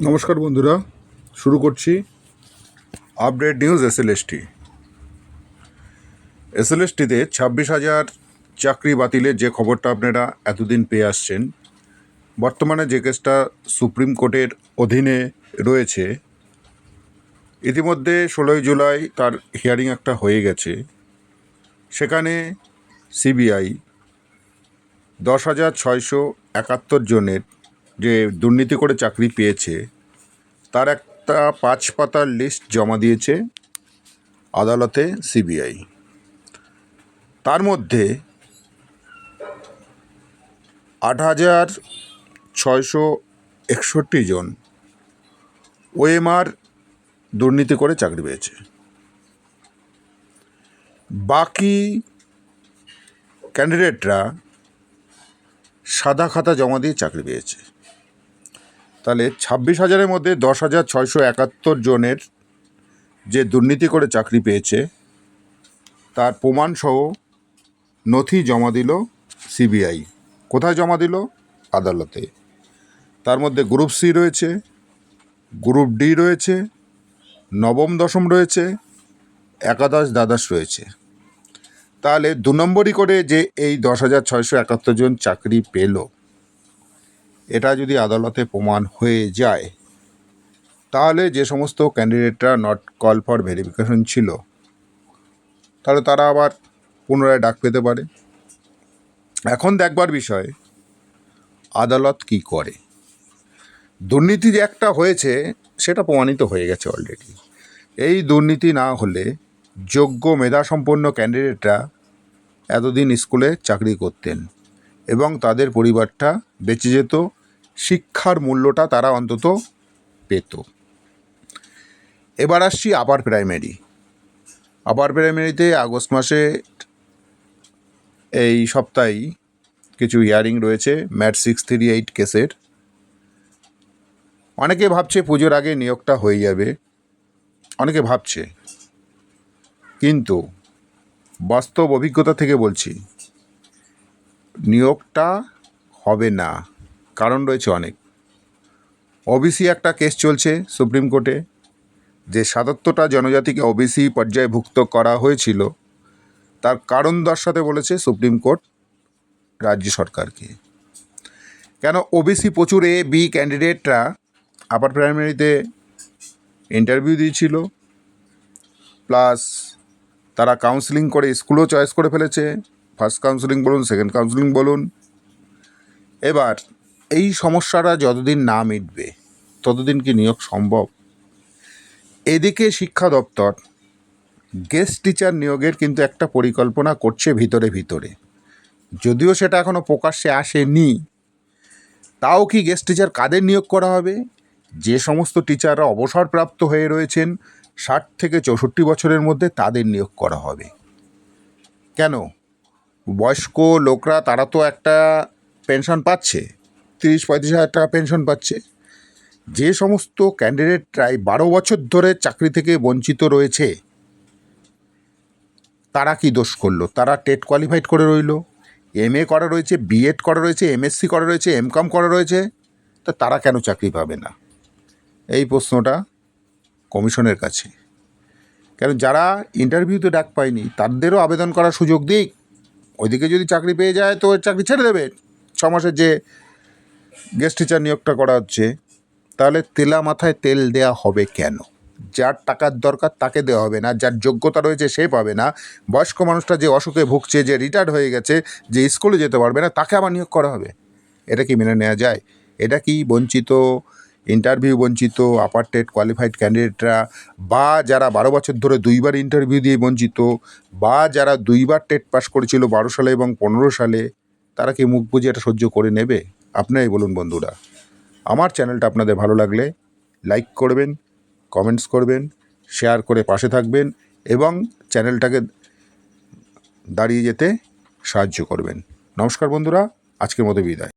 নমস্কার বন্ধুরা, শুরু করছি আপডেট নিউজ এসএলএসটিতে 26,000 চাকরি বাতিলের যে খবরটা আপনারা এতদিন পেয়ে আসছেন। বর্তমানে যে কেসটা সুপ্রিম কোর্টের অধীনে রয়েছে, ইতিমধ্যে 16 জুলাই তার হিয়ারিং একটা হয়ে গেছে। সেখানে সিবিআই 10,671 জনের যে দুর্নীতি করে চাকরি পেয়েছে তার একটা 5 পাতার লিস্ট জমা দিয়েছে আদালতে সিবিআই। তার মধ্যে 8,661 জন ওএমআর দুর্নীতি করে চাকরি পেয়েছে। বাকি ক্যান্ডিডেটরা সাদা খাতা জমা দিয়ে চাকরি পেয়েছে। তাহলে 26,000-এর মধ্যে 10,671 জনের যে দুর্নীতি করে চাকরি পেয়েছে তার প্রমাণসহ নথি জমা দিল সিবিআই। কোথায় জমা দিল? আদালতে। তার মধ্যে গ্রুপ সি রয়েছে, গ্রুপ ডি রয়েছে, নবম দশম রয়েছে, একাদশ দ্বাদশ রয়েছে। তাহলে 2 নম্বরই করে যে এই 10,671 জন চাকরি পেল, এটা যদি আদালতে প্রমাণ হয়ে যায় তাহলে যে সমস্ত ক্যান্ডিডেটরা নট কল ফর ভেরিফিকেশন ছিল তাহলে তারা আবার পুনরায় ডাক পেতে পারে। এখন দেখবার বিষয় আদালত কি করে। দুর্নীতি যে একটা হয়েছে সেটা প্রমাণিত হয়ে গেছে অলরেডি। এই দুর্নীতি না হলে যোগ্য মেধাসম্পন্ন ক্যান্ডিডেটরা এতদিন স্কুলে চাকরি করতেন এবং তাদের পরিবারটা বেঁচে যেত, শিক্ষার মূল্যটা তারা অন্তত পেত। এবার আসছি আপার প্রাইমারিতে আগস্ট মাসে এই সপ্তাহেই কিছু হিয়ারিং রয়েছে ম্যাট 638 কেসের। অনেকে ভাবছে পুজোর আগে নিয়োগটা হয়ে যাবে, অনেকে ভাবছে, কিন্তু বাস্তব অভিজ্ঞতা থেকে বলছি নিয়োগটা হবে না। কারণ রয়েছে অনেক। ওবিসি একটা কেস চলছে সুপ্রিম কোর্টে, যে 77টা জনজাতিকে ওবিসি পর্যায়ভুক্ত করা হয়েছিল তার কারণ দর্শাতে বলেছে সুপ্রিম কোর্ট রাজ্য সরকারকে। কেন ওবিসি প্রচুর এ বি ক্যান্ডিডেটরা আপার প্রাইমারিতে ইন্টারভিউ দিয়েছিল, প্লাস তারা কাউন্সেলিং করে স্কুলও চয়েস করে ফেলেছে, ফার্স্ট কাউন্সেলিং বলুন, সেকেন্ড কাউন্সেলিং বলুন। এবার এই সমস্যাটা যতদিন না মিটবে ততদিন কি নিয়োগ সম্ভব? এদিকে শিক্ষা দপ্তর গেস্ট টিচার নিয়োগের কিন্তু একটা পরিকল্পনা করছে ভিতরে, যদিও সেটা এখনও প্রকাশ্যে আসেনি। তাও কি গেস্ট টিচার কাদের নিয়োগ করা হবে? যে সমস্ত টিচাররা অবসরপ্রাপ্ত হয়ে রয়েছেন 60 থেকে 64 বছরের মধ্যে, তাদের নিয়োগ করা হবে। কেন? বয়স্ক লোকরা তারা তো একটা পেনশন পাচ্ছে, 30-35 হাজার টাকা পেনশন পাচ্ছে। যে সমস্ত ক্যান্ডিডেটরাই 12 বছর ধরে চাকরি থেকে বঞ্চিত রয়েছে তারা কি দোষ করলো? তারা টেট কোয়ালিফাইড করে রইল, MA করা রয়েছে, বিএড করা রয়েছে, MSc করা রয়েছে, MCOM করা রয়েছে, তো তারা কেন চাকরি পাবে না? এই প্রশ্নটা কমিশনের কাছে। কেন যারা ইন্টারভিউতে ডাক পায়নি তাদেরও আবেদন করার সুযোগ দিক। ওইদিকে যদি চাকরি পেয়ে যায় তো চাকরি ছেড়ে দেবে। 6 মাসের যে গেস্ট টিচার নিয়োগটা করা হচ্ছে, তাহলে তেলা মাথায় তেল দেয়া হবে কেন? যার টাকার দরকার তাকে দেওয়া হবে না, যার যোগ্যতা রয়েছে সে পাবে না। বয়স্ক মানুষটা যে অসুখে ভুগছে, যে রিটায়ার্ড হয়ে গেছে, যে স্কুলে যেতে পারবে না, তাকে আবার নিয়োগ করা হবে? এটা কি মেনে নেওয়া যায়? এটা কি বঞ্চিত, ইন্টারভিউ বঞ্চিত আপার টেট কোয়ালিফাইড ক্যান্ডিডেটরা, বা যারা 12 বছর ধরে 2বার ইন্টারভিউ দিয়ে বঞ্চিত, বা যারা 2বার টেট পাস করেছিল 12 সালে এবং 15 সালে, তারা কি মুখ বুঝে এটা সহ্য করে নেবে? আপনারাই বলুন বন্ধুরা। আমার চ্যানেলটা আপনাদের ভালো লাগলে লাইক করবেন, কমেন্টস করবেন, শেয়ার করে পাশে থাকবেন এবং চ্যানেলটাকে দাঁড়িয়ে যেতে সাহায্য করবেন। নমস্কার বন্ধুরা, আজকের মতো বিদায়।